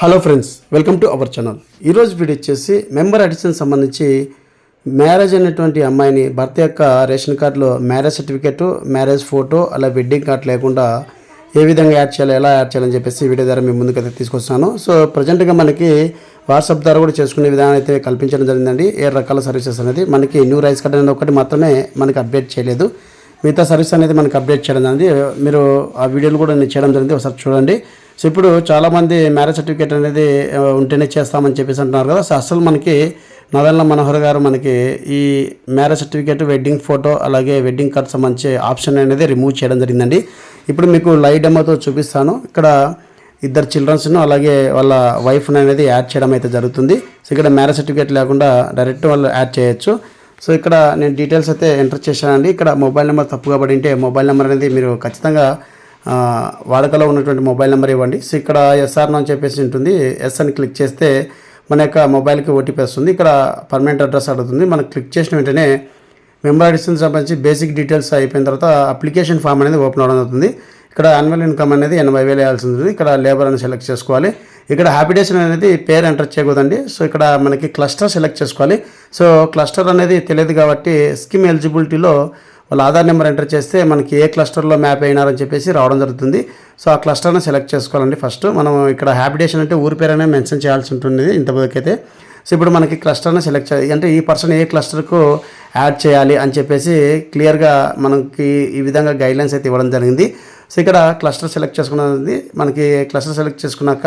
Hello friends, welcome to our channel. ఈరోజు video వచ్చేసి member addition సంబంధించి మ్యారేజ్ అయినటువంటి అమ్మాయిని భర్త యొక్క రేషన్ కార్డులో మ్యారేజ్ సర్టిఫికేట్, మ్యారేజ్ ఫోటో, అలా వెడ్డింగ్ కార్డు లేకుండా ఏ విధంగా యాడ్ చేయాలి, ఎలా యాడ్ చేయాలని చెప్పేసి వీడియో ద్వారా మేము ముందుకైతే తీసుకొస్తాను. సో ప్రజెంట్గా మనకి వాట్సాప్ ద్వారా కూడా చేసుకునే విధానం అయితే కల్పించడం జరిగిందండి. ఏ రకాల సర్వీసెస్ అనేది మనకి న్యూ రైస్ కార్డ్ అనేది ఒకటి మాత్రమే మనకి అప్డేట్ చేయలేదు. మిగతా సర్వీస్ అనేది మనకి అప్డేట్ చేయడం జరిగింది. మీరు ఆ వీడియోలు కూడా నేను చేయడం జరిగింది, ఒకసారి చూడండి. సో ఇప్పుడు చాలామంది మ్యారేజ్ సర్టిఫికేట్ అనేది ఉంటేనే చేస్తామని చెప్పేసి అంటున్నారు కదా. సో అసలు మనకి నదల్ల మనోహర్ గారు మనకి ఈ మ్యారేజ్ సర్టిఫికేట్, వెడ్డింగ్ ఫోటో, అలాగే వెడ్డింగ్ కార్డ్ సంబంధించి ఆప్షన్ అనేది రిమూవ్ చేయడం జరిగిందండి. ఇప్పుడు మీకు లైవ్ డెమోతో చూపిస్తాను. ఇక్కడ ఇద్దరు చిల్డ్రన్స్ను అలాగే వాళ్ళ వైఫ్ని అనేది యాడ్ చేయడం అయితే జరుగుతుంది. సో ఇక్కడ మ్యారేజ్ సర్టిఫికేట్ లేకుండా డైరెక్ట్ వాళ్ళు యాడ్ చేయొచ్చు. సో ఇక్కడ నేను డీటెయిల్స్ అయితే ఎంటర్ చేశానండి. ఇక్కడ మొబైల్ నెంబర్ తప్పుగా పడి ఉంటే మొబైల్ నెంబర్ అనేది మీరు ఖచ్చితంగా వాడుకలో ఉన్నటువంటి మొబైల్ నెంబర్ ఇవ్వండి. సో ఇక్కడ ఎస్ఆర్ అని చెప్పేసి ఉంటుంది. ఎస్ అని క్లిక్ చేస్తే మన యొక్క మొబైల్కి ఓటీపీ వస్తుంది. ఇక్కడ పర్మనెంట్ అడ్రస్ అడుగుతుంది. మనం క్లిక్ చేసిన వెంటనే మెంబర్ అడిషన్ సంబంధించి బేసిక్ డీటెయిల్స్ అయిపోయిన తర్వాత అప్లికేషన్ ఫామ్ అనేది ఓపెన్ అవడం అవుతుంది. ఇక్కడ యాన్యువల్ ఇన్కమ్ అనేది 80,000 వేయాల్సి ఉంటుంది. ఇక్కడ లేబర్ అని సెలెక్ట్ చేసుకోవాలి. ఇక్కడ హ్యాబిటేషన్ అనేది పేరు ఎంటర్ చేయకూడదండి. సో ఇక్కడ మనకి క్లస్టర్ సెలెక్ట్ చేసుకోవాలి. సో క్లస్టర్ అనేది తెలియదు కాబట్టి స్కీమ్ ఎలిజిబిలిటీలో వాళ్ళ ఆధార్ నెంబర్ ఎంటర్ చేస్తే మనకి ఏ క్లస్టర్లో మ్యాప్ అయినారని చెప్పేసి రావడం జరుగుతుంది. సో ఆ క్లస్టర్ని సెలెక్ట్ చేసుకోవాలండి. ఫస్ట్ మనం ఇక్కడ హ్యాబిటేషన్ అంటే ఊరి పేరు అనేది మెన్షన్ చేయాల్సి ఉంటుంది ఇంతవరకైతే. సో ఇప్పుడు మనకి క్లస్టర్ని సెలెక్ట్ చేయాలి అంటే ఈ పర్సన్ ఏ క్లస్టర్కు యాడ్ చేయాలి అని చెప్పేసి క్లియర్గా మనకి ఈ విధంగా గైడ్లైన్స్ అయితే ఇవ్వడం జరిగింది. సో ఇక్కడ క్లస్టర్ సెలెక్ట్ చేసుకున్నది మనకి క్లస్టర్ సెలెక్ట్ చేసుకున్నాక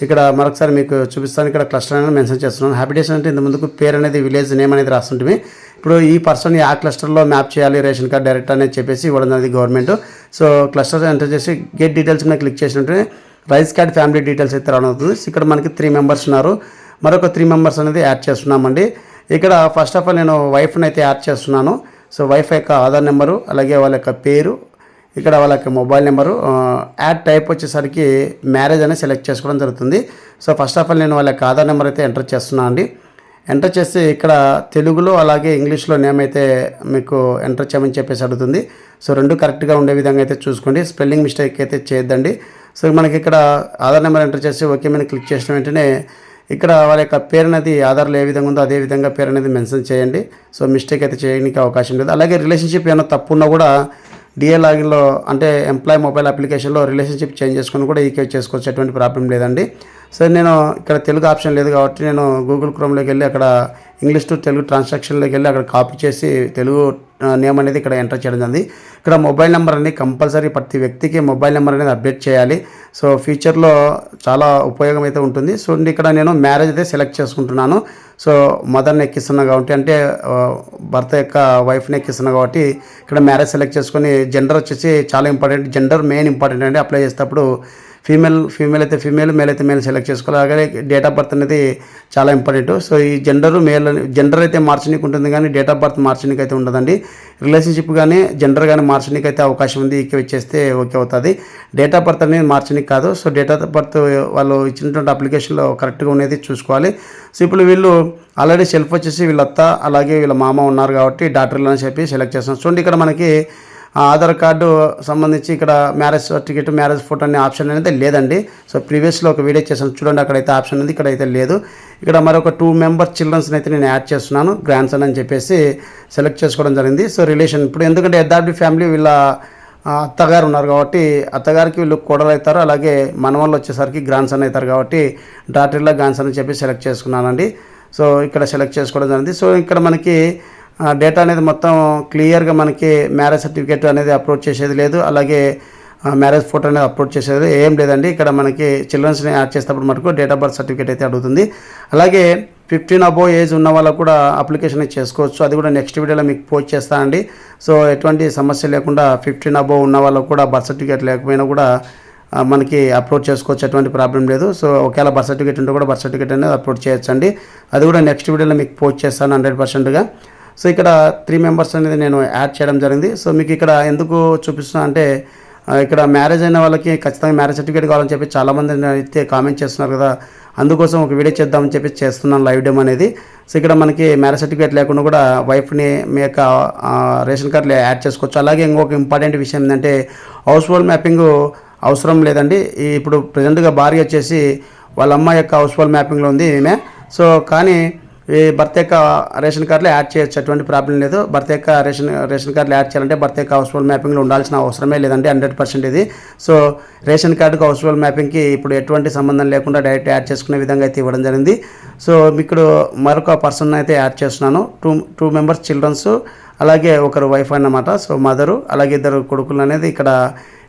ఇక్కడ మరొకసారి మీకు చూపిస్తాను. ఇక్కడ క్లస్టర్ అనేది మెన్షన్ చేస్తున్నాను. హ్యాబిటేషన్ అంటే ఇంత ముందుకు పేరు అనేది విలేజ్ నేమ్ అనేది రాస్తుంటుంది. ఇప్పుడు ఈ పర్సన్ ఆ క్లస్టర్లో మ్యాప్ చేయాలి రేషన్ కార్డ్ డైరెక్ట్ అనేది చెప్పేసి ఇవ్వడం అనేది గవర్నమెంట్. సో క్లస్టర్ ఎంటర్ చేసి గెట్ డీటెయిల్స్ మీద క్లిక్ చేసినట్టు రైస్ కార్డ్ ఫ్యామిలీ డీటెయిల్స్ అయితే రావడం అవుతుంది. ఇక్కడ మనకి 3 మెంబర్స్ ఉన్నారు. మరొక 3 మెంబర్స్ అనేది యాడ్ చేస్తున్నామండి. ఇక్కడ ఫస్ట్ ఆఫ్ ఆల్ నేను వైఫ్ని అయితే యాడ్ చేస్తున్నాను. సో వైఫ్ యొక్క ఆధార్ నెంబరు, అలాగే వాళ్ళ యొక్క పేరు, ఇక్కడ వాళ్ళ యొక్క మొబైల్ నెంబరు, యాడ్ టైప్ వచ్చేసరికి మ్యారేజ్ అనేది సెలెక్ట్ చేసుకోవడం జరుగుతుంది. సో ఫస్ట్ ఆఫ్ ఆల్ నేను వాళ్ళ యొక్క ఆధార్ నెంబర్ అయితే ఎంటర్ చేస్తున్నాను అండి. ఎంటర్ చేసి ఇక్కడ తెలుగులో అలాగే ఇంగ్లీష్లో నేమ్ అయితే మీకు ఎంటర్ చేయమని చెప్పేసి అడుగుతుంది. సో రెండు కరెక్ట్గా ఉండే విధంగా అయితే చూసుకోండి. స్పెల్లింగ్ మిస్టేక్ అయితే చేయొద్దండి. సో మనకి ఇక్కడ ఆధార్ నెంబర్ ఎంటర్ చేసి ఓకే మీద క్లిక్ చేసిన వెంటనే ఇక్కడ వాళ్ళ యొక్క పేరు అనేది ఆధార్లో ఏ విధంగా ఉందో అదే విధంగా పేరు అనేది మెన్షన్ చేయండి. సో మిస్టేక్ అయితే చేయడానికి అవకాశం లేదు. అలాగే రిలేషన్షిప్ ఏమైనా తప్పు ఉన్నా కూడా డిఏ లాగిన్లో అంటే ఎంప్లాయ్ మొబైల్ అప్లికేషన్లో రిలేషన్షిప్ చేంజ్ చేసుకుని కూడా ఈకే చేసుకోవచ్చు, ఎటువంటి ప్రాబ్లం లేదండి. సో నేను ఇక్కడ తెలుగు ఆప్షన్ లేదు కాబట్టి నేను గూగుల్ క్రోమ్లోకి వెళ్ళి అక్కడ ఇంగ్లీష్ టు తెలుగు ట్రాన్సాక్షన్లోకి వెళ్ళి అక్కడ కాపీ చేసి తెలుగు నేమ్ అనేది ఇక్కడ ఎంటర్ చేయడం జరిగింది. ఇక్కడ మొబైల్ నెంబర్ అనేది కంపల్సరీ ప్రతి వ్యక్తికి మొబైల్ నెంబర్ అనేది అప్డేట్ చేయాలి. సో ఫ్యూచర్లో చాలా ఉపయోగం అయితే ఉంటుంది. సో ఇక్కడ నేను మ్యారేజ్ అయితే సెలెక్ట్ చేసుకుంటున్నాను. సో మదర్ని ఎక్కిస్తున్నా కాబట్టి అంటే భర్త యొక్క వైఫ్ని ఎక్కిస్తున్నా కాబట్టి ఇక్కడ మ్యారేజ్ సెలెక్ట్ చేసుకొని జెండర్ వచ్చేసి చాలా ఇంపార్టెంట్. జెండర్ మెయిన్ ఇంపార్టెంట్ అండి. అప్లై చేసేటప్పుడు ఫీమేల్ అయితే ఫీమేల్, మేల్ అయితే మేల్ సెలెక్ట్ చేసుకోవాలి. అలాగే డేట్ ఆఫ్ బర్త్ అనేది చాలా ఇంపార్టెంట్. సో ఈ జెండర్ అయితే మార్చనీకి ఉంటుంది కానీ డేట్ ఆఫ్ బర్త్ మార్చనీకి అయితే ఉండదండి. రిలేషన్షిప్ కానీ జెండర్ కానీ మార్చనీకి అయితే అవకాశం ఉంది. ఈకే వచ్చేస్తే ఓకే అవుతుంది. డేట్ ఆఫ్ బర్త్ అనేది మార్చనీకి కాదు. సో డేట్ ఆఫ్ బర్త్ వాళ్ళు ఇచ్చినటువంటి అప్లికేషన్లో కరెక్ట్గా ఉండేది చూసుకోవాలి. సో ఇప్పుడు వీళ్ళు ఆల్రెడీ సెల్ఫ్ వచ్చేసి వీళ్ళ అత్త అలాగే వీళ్ళ మామ ఉన్నారు కాబట్టి డాక్టర్లు అని చెప్పి సెలెక్ట్ చేస్తున్నాం. చూడండి ఇక్కడ మనకి ఆధార్ కార్డు సంబంధించి ఇక్కడ మ్యారేజ్ సర్టిఫికేట్, మ్యారేజ్ ఫోటో అనే ఆప్షన్ అనేది లేదండి. సో ప్రీవియస్లో ఒక వీడియో చేశాను చూడండి, అక్కడైతే ఆప్షన్ ఉంది, ఇక్కడైతే లేదు. ఇక్కడ మరొక 2 మెంబర్ చిల్డ్రన్స్ని అయితే నేను యాడ్ చేస్తున్నాను. గ్రాండ్ సన్ అని చెప్పేసి సెలెక్ట్ చేసుకోవడం జరిగింది. సో రిలేషన్ ఇప్పుడు ఎందుకంటే ఎస్ఆర్బి ఫ్యామిలీ వీళ్ళ అత్తగారు ఉన్నారు కాబట్టి అత్తగారికి వీళ్ళు కోడలు అవుతారు, అలాగే మనవాళ్ళు వచ్చేసరికి గ్రాండ్ సన్ అవుతారు కాబట్టి డాటర్లా గ్రాండ్ సన్ అని చెప్పి సెలెక్ట్ చేసుకున్నానండి. సో ఇక్కడ సెలెక్ట్ చేసుకోవడం జరిగింది. సో ఇక్కడ మనకి డేటా అనేది మొత్తం క్లియర్గా మనకి మ్యారేజ్ సర్టిఫికేట్ అనేది అప్లోడ్ చేసేది లేదు, అలాగే మ్యారేజ్ ఫోటో అనేది అప్లోడ్ చేసేది ఏం లేదండి. ఇక్కడ మనకి చిల్డ్రన్స్ని యాడ్ చేసేటప్పుడు మటుకు డేట్ ఆఫ్ బర్త్ సర్టిఫికేట్ అయితే అడుగుతుంది. అలాగే 15 అబోవ్ ఏజ్ ఉన్న వాళ్ళకు కూడా అప్లికేషన్ చేసుకోవచ్చు. అది కూడా నెక్స్ట్ వీడియోలో మీకు పోస్ట్ చేస్తానండి. సో ఎటువంటి సమస్య లేకుండా 15 అబోవ్ ఉన్న వాళ్ళకు కూడా బర్త్ సర్టిఫికేట్ లేకపోయినా కూడా మనకి అప్లోడ్ చేసుకోవచ్చు, ఎటువంటి ప్రాబ్లం లేదు. సో ఒకవేళ బర్త్ సర్టిఫికేట్ ఉంటే కూడా బర్త్ సర్టిఫికేట్ అనేది అప్లోడ్ చేయొచ్చండి. అది కూడా నెక్స్ట్ వీడియోలో మీకు పోస్ట్ చేస్తాను 100%గా. సో ఇక్కడ 3 మెంబర్స్ అనేది నేను యాడ్ చేయడం జరిగింది. సో మీకు ఇక్కడ ఎందుకు చూపిస్తున్నా అంటే ఇక్కడ మ్యారేజ్ అయిన వాళ్ళకి ఖచ్చితంగా మ్యారేజ్ సర్టిఫికేట్ కావాలని చెప్పి చాలామంది అయితే కామెంట్ చేస్తున్నారు కదా, అందుకోసం ఒక వీడియో చేద్దామని చెప్పి చేస్తున్నాను లైవ్ డెమో అనేది. సో ఇక్కడ మనకి మ్యారేజ్ సర్టిఫికేట్ లేకుండా కూడా వైఫ్ని మీ యొక్క రేషన్ కార్డులో యాడ్ చేసుకోవచ్చు. అలాగే ఇంకొక ఇంపార్టెంట్ విషయం ఏంటంటే హౌస్ హోల్డ్ మ్యాపింగ్ అవసరం లేదండి. ఇప్పుడు ప్రజెంట్గా భార్య వచ్చేసి వాళ్ళ అమ్మ యొక్క హౌస్ హోల్డ్ మ్యాపింగ్లో ఉంది ఈమె. సో కానీ ఈ భర్త యొక్క రేషన్ కార్డులో యాడ్ చేయొచ్చు, ఎటువంటి ప్రాబ్లం లేదు. భర్త యొక్క రేషన్ కార్డులో యాడ్ చేయాలంటే భర్త యొక్క హౌస్ హోల్డ్ మ్యాపింగ్లో ఉండాల్సిన అవసరమే లేదండి, 100% ఇది. సో రేషన్ కార్డుకు హౌస్ హోల్డ్ మ్యాపింగ్కి ఇప్పుడు ఎటువంటి సంబంధం లేకుండా డైరెక్ట్ యాడ్ చేసుకునే విధంగా అయితే ఇవ్వడం జరిగింది. సో ఇక్కడ మరొక పర్సన్ అయితే యాడ్ చేస్తున్నాను, టూ మెంబర్స్ చిల్డ్రన్స్, అలాగే ఒకరు వైఫ్ అన్నమాట. సో మదరు అలాగే 2 కొడుకులు అనేది ఇక్కడ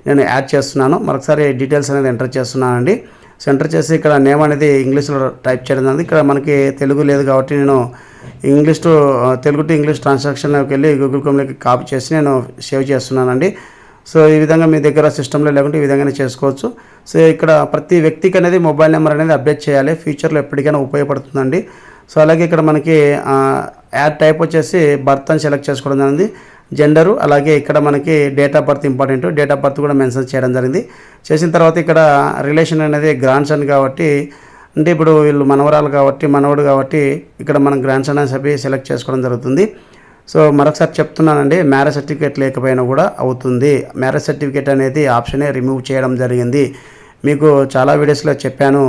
నేను యాడ్ చేస్తున్నాను. మరొకసారి డీటెయిల్స్ అనేది ఎంటర్ చేస్తున్నానండి. సో ఎంటర్ చేసి ఇక్కడ నేమ్ అనేది ఇంగ్లీష్లో టైప్ చేయడం జరిగింది. ఇక్కడ మనకి తెలుగు లేదు కాబట్టి నేను తెలుగు టు ఇంగ్లీష్ ట్రాన్సాక్షన్లోకి వెళ్ళి గూగుల్ క్రోమ్లోకి కాపీ చేసి నేను సేవ్ చేస్తున్నానండి. సో ఈ విధంగా మీ దగ్గర సిస్టంలో లేకుంటే ఈ విధంగానే చేసుకోవచ్చు. సో ఇక్కడ ప్రతి వ్యక్తికి అనేది మొబైల్ నెంబర్ అనేది అప్డేట్ చేయాలి, ఫ్యూచర్లో ఎప్పటికైనా ఉపయోగపడుతుందండి. సో అలాగే ఇక్కడ మనకి యాడ్ టైప్ వచ్చేసి బర్త్ అని సెలెక్ట్ చేసుకోవడం జరిగింది, జెండరు, అలాగే ఇక్కడ మనకి date of birth important, date of birth కూడా మెన్షన్ చేయడం జరిగింది. చేసిన తర్వాత ఇక్కడ రిలేషన్ అనేది గ్రాండ్ సన్ కాబట్టి, అంటే ఇప్పుడు వీళ్ళు మనవరాలు కాబట్టి మనవడు కాబట్టి ఇక్కడ మనం గ్రాండ్ సన్ అని చెప్పి సెలెక్ట్ చేసుకోవడం జరుగుతుంది. సో మరొకసారి చెప్తున్నానండి, మ్యారేజ్ సర్టిఫికేట్ లేకపోయినా కూడా అవుతుంది. మ్యారేజ్ సర్టిఫికేట్ అనేది ఆప్షనే రిమూవ్ చేయడం జరిగింది. మీకు చాలా వీడియోస్లో చెప్పాను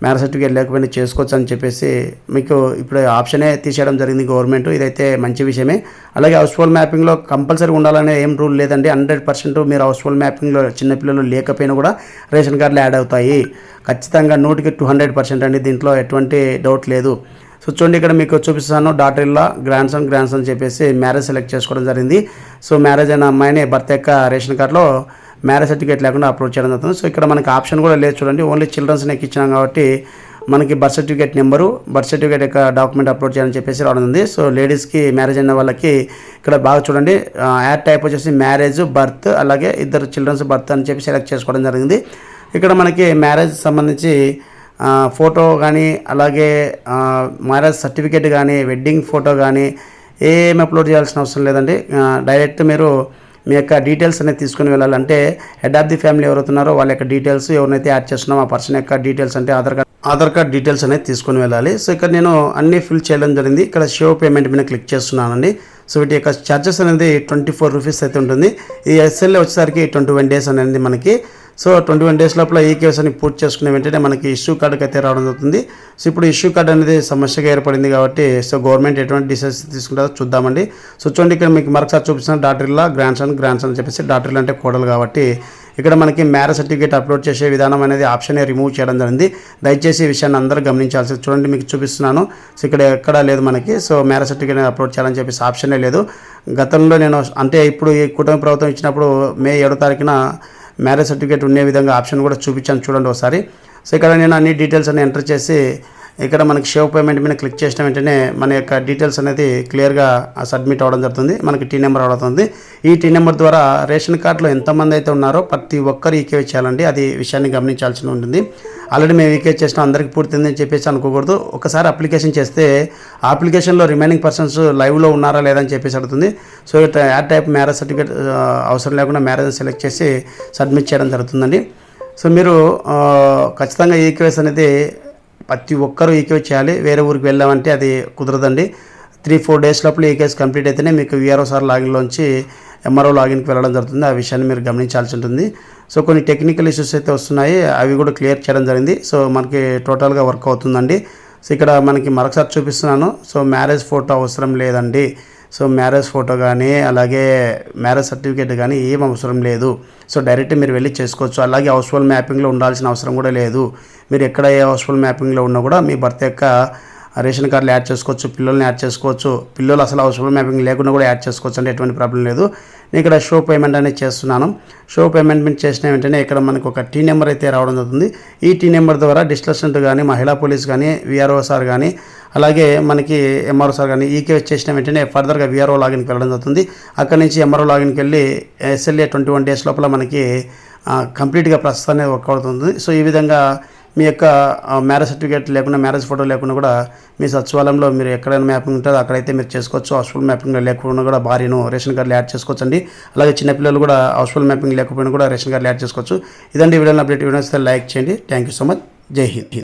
మ్యారేజ్ సర్టిఫికేట్ లేకపోయినా చేసుకోవచ్చు అని చెప్పేసి, మీకు ఇప్పుడు ఆప్షనే తీసేయడం జరిగింది గవర్నమెంట్. ఇదైతే మంచి విషయమే. అలాగే హౌస్ హోల్డ్ మ్యాపింగ్లో కంపల్సరీ ఉండాలనే ఏం రూల్ లేదండి, 100% మీరు హౌస్ హోల్డ్ మ్యాపింగ్లో చిన్నపిల్లలు లేకపోయినా కూడా రేషన్ కార్డులు యాడ్ అవుతాయి ఖచ్చితంగా, 100% అండి, దీంట్లో ఎటువంటి డౌట్ లేదు. సో చూడండి ఇక్కడ మీకు చూపిస్తాను, డాటర్ ఇల్లా గ్రాండ్ సన్ చెప్పేసి మ్యారేజ్ సెలెక్ట్ చేసుకోవడం జరిగింది. సో మ్యారేజ్ అయిన అమ్మాయిని భర్త యొక్క రేషన్ కార్డులో మ్యారేజ్ సర్టిఫికేట్ లేకుండా అప్లోడ్ చేయడం జరుగుతుంది. సో ఇక్కడ మనకి ఆప్షన్ కూడా లేదు చూడండి, ఓన్లీ చిల్డ్రన్స్ని ఎక్కించినాం కాబట్టి మనకి birth certificate number, birth certificate యొక్క డాక్యుమెంట్ అప్లోడ్ చేయాలని చెప్పేసి రావడం ఉంది. సో లేడీస్కి మ్యారేజ్ అయిన వాళ్ళకి ఇక్కడ బాగా చూడండి, యాడ్ టైప్ వచ్చేసి మ్యారేజ్, బర్త్, అలాగే 2 చిల్డ్రన్స్ బర్త్ అని చెప్పి సెలెక్ట్ చేసుకోవడం జరిగింది. ఇక్కడ మనకి మ్యారేజ్ సంబంధించి ఫోటో కానీ, అలాగే మ్యారేజ్ సర్టిఫికేట్ కానీ, వెడ్డింగ్ ఫోటో కానీ ఏం అప్లోడ్ చేయాల్సిన అవసరం లేదండి. డైరెక్ట్ మీరు మీ యొక్క డీటెయిల్స్ అనేది తీసుకుని వెళ్ళాలి. అంటే హెడ్ ఆఫ్ ది ఫ్యామిలీ ఎవరుతున్నారో వాళ్ళ యొక్క డీటెయిల్స్, ఎవరినైతే యాడ్ చేస్తున్నామో ఆ పర్సన్ యొక్క డీటెయిల్స్, అంటే ఆధార్ కార్డ్ డీటెయిల్స్ అనేది తీసుకొని వెళ్ళాలి. సో ఇక్కడ నేను అన్నీ ఫిల్ చేయడం జరిగింది. ఇక్కడ షో పేమెంట్ మీద క్లిక్ చేస్తున్నానండి. సో వీటి యొక్క ఛార్జెస్ అనేది 24 రూపీస్ అయితే ఉంటుంది. ఈ ఎస్ఎల్ఏ వచ్చేసరికి 21 డేస్ అనేది మనకి. సో 21 డేస్ లోపల ఈ కేసుని పూర్తి చేసుకునే వెంటనే మనకి ఇష్యూ కార్డుకి అయితే రావడం జరుగుతుంది. సో ఇప్పుడు ఇష్యూ కార్డు అనేది సమస్యగా ఏర్పడింది కాబట్టి, సో గవర్నమెంట్ ఎటువంటి డిసిషన్ తీసుకుంటారో చూద్దామండి. సో చూడండి ఇక్కడ మీకు మరొకసారి చూపిస్తున్న డాటర్ ఇల్లా గ్రాండ్ సన్ చెప్పేసి, డాటర్ ఇల్లా అంటే కోడలు కాబట్టి ఇక్కడ మనకి మ్యారేజ్ సర్టిఫికేట్ అప్లోడ్ చేసే విధానం అనేది ఆప్షన్ రిమూవ్ చేయడం జరిగింది. దయచేసి ఈ విషయాన్ని అందరూ గమనించాల్సి. చూడండి మీకు చూపిస్తున్నాను, సో ఇక్కడ ఎక్కడా లేదు మనకి. సో మ్యారేజ్ సర్టిఫికేట్ అప్లోడ్ చేయాలని చెప్పేసి ఆప్షనే లేదు. గతంలో నేను అంటే ఇప్పుడు ఈ కుటుంబ ప్రభుత్వం ఇచ్చినప్పుడు మే 7వ తారీఖున మ్యారేజ్ సర్టిఫికేట్ ఉండే విధంగా ఆప్షన్ కూడా చూపించాను చూడండి ఒకసారి. సో ఇక్కడ నేను అన్ని డీటెయిల్స్ అన్ని ఎంటర్ చేసి ఇక్కడ మనకి షేవ్ పేమెంట్ మీద క్లిక్ చేసిన వెంటనే మన యొక్క డీటెయిల్స్ అనేది క్లియర్గా సబ్మిట్ అవ్వడం జరుగుతుంది. మనకి టీ నెంబర్ అవుతుంది. ఈ టీ నెంబర్ ద్వారా రేషన్ కార్డులో ఎంతమంది అయితే ఉన్నారో ప్రతి ఒక్కరు ఈకే చేయాలండి. అది విషయాన్ని గమనించాల్సి ఉంటుంది. ఆల్రెడీ మేము ఈకే చేసినాం అందరికీ పూర్తిందని చెప్పేసి అనుకోకూడదు. ఒకసారి అప్లికేషన్ చేస్తే ఆ అప్లికేషన్లో రిమైనింగ్ పర్సన్స్ లైవ్లో ఉన్నారా లేదని చెప్పేసి అడుగుతుంది. So add type marriage certificate అవసరం లేకుండా మ్యారేజ్ సెలెక్ట్ చేసి సబ్మిట్ చేయడం జరుగుతుందండి. సో మీరు ఖచ్చితంగా ఈకేఎస్ అనేది ప్రతి ఒక్కరూ ఈకే చేయాలి. వేరే ఊరికి వెళ్ళామంటే అది కుదరదండి. 3-4 డేస్ లోపల ఈ కేసు కంప్లీట్ అయితేనే మీకు విఆర్ఓ సార్ లాగిన్లోంచి ఎంఆర్ఓ లాగిన్కి వెళ్ళడం జరుగుతుంది. ఆ విషయాన్ని మీరు గమనించాల్సి ఉంటుంది. సో కొన్ని టెక్నికల్ ఇష్యూస్ అయితే వస్తున్నాయి, అవి కూడా క్లియర్ చేయడం జరిగింది. సో మనకి టోటల్గా వర్క్ అవుతుందండి. సో ఇక్కడ మనకి మరొకసారి చూపిస్తున్నాను. సో మ్యారేజ్ ఫోటో అవసరం లేదండి. సో మ్యారేజ్ ఫోటో కానీ అలాగే మ్యారేజ్ సర్టిఫికేట్ కానీ ఏం అవసరం లేదు. సో డైరెక్ట్ మీరు వెళ్ళి చేసుకోవచ్చు. అలాగే హౌస్ హోల్డ్ మ్యాపింగ్లో ఉండాల్సిన అవసరం కూడా లేదు. మీరు ఎక్కడ ఏ హౌస్ హోల్డ్ మ్యాపింగ్లో ఉన్నా కూడా మీ భర్త యొక్క రేషన్ కార్డులు యాడ్ చేసుకోవచ్చు, పిల్లల్ని యాడ్ చేసుకోవచ్చు. పిల్లలు అసలు హౌస్ హోల్డ్ మ్యాపింగ్ లేకుండా కూడా యాడ్ చేసుకోవచ్చు, అంటే ఎటువంటి ప్రాబ్లం లేదు. నేను ఇక్కడ షో పేమెంట్ అనేది చేస్తున్నాను. షో పేమెంట్ చేసిన వెంటనే ఇక్కడ మనకు ఒక టీ నెంబర్ అయితే రావడం జరుగుతుంది. ఈ టీ నెంబర్ ద్వారా డిస్ట్రిక్ట్ కానీ, మహిళా పోలీస్ కానీ, విఆర్ఓ సార్ కానీ, అలాగే మనకి ఎంఆర్ఓ సార్ కానీ ఈకే చేసిన వెంటనే ఫర్దర్గా విఆర్ఓ లాగిన్కి వెళ్ళడం జరుగుతుంది. అక్కడి నుంచి ఎంఆర్ఓ లాగిన్కి వెళ్ళి ఎస్ఎల్ఏ 21 డేస్ లోపల మనకి కంప్లీట్గా ప్రాసెస్ అనేది వర్క్ అవుతుంది. సో ఈ విధంగా మీ యొక్క మ్యారేజ్ సర్టిఫికేట్ లేకుండా, మ్యారేజ్ ఫోటో లేకుండా కూడా మీ సచివాలయంలో మీరు ఎక్కడైనా మ్యాపింగ్ ఉంటుందో అక్కడైతే మీరు చేసుకోవచ్చు. హౌస్ఫుల్ మ్యాపింగ్లో లేకుండా కూడా భార్యను రేషన్ కార్డులు యాడ్ చేసుకోవచ్చు అండి. అలాగే చిన్నపిల్లలు కూడా హౌస్ఫుల్ మ్యాపింగ్ లేకపోయినా కూడా రేషన్ కార్డులు యాడ్ చేసుకోవచ్చు. ఇదండి వీడియోని అప్డేట్. వీడియో లైక్ చేయండి. Thank you so much. జై హింద్.